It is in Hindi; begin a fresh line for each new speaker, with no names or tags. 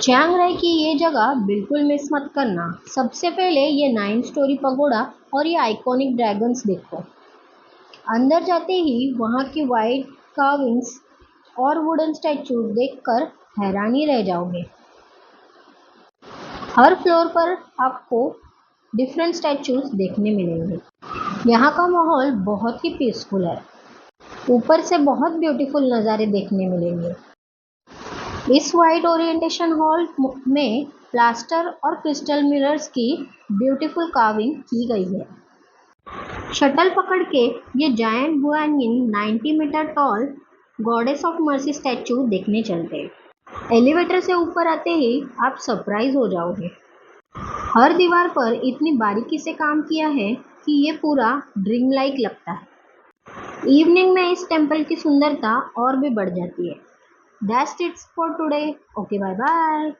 चियांग राय की ये जगह बिल्कुल मिस मत करना। सबसे पहले ये 9 स्टोरी पगोड़ा और ये आइकॉनिक ड्रैगन्स देखो। अंदर जाते ही वहाँ की वाइट कार्विंग्स और वुडन स्टैचूज देखकर हैरानी रह जाओगे। हर फ्लोर पर आपको डिफरेंट स्टैचूज देखने मिलेंगे। यहाँ का माहौल बहुत ही पीसफुल है। ऊपर से बहुत ब्यूटीफुल नज़ारे देखने मिलेंगे। इस वाइट ओरिएंटेशन हॉल में प्लास्टर और क्रिस्टल मिरर्स की ब्यूटीफुल कार्विंग की गई है। शटल पकड़ के ये giant Guanyin 90 metre tall goddess of mercy statue देखने चलते हैं। एलिवेटर से ऊपर आते ही आप सरप्राइज हो जाओगे। हर दीवार पर इतनी बारीकी से काम किया है कि ये पूरा ड्रीम लाइक लगता है। इवनिंग में इस टेम्पल की सुंदरता और भी बढ़ जाती है। That's it for today. Okay, bye bye.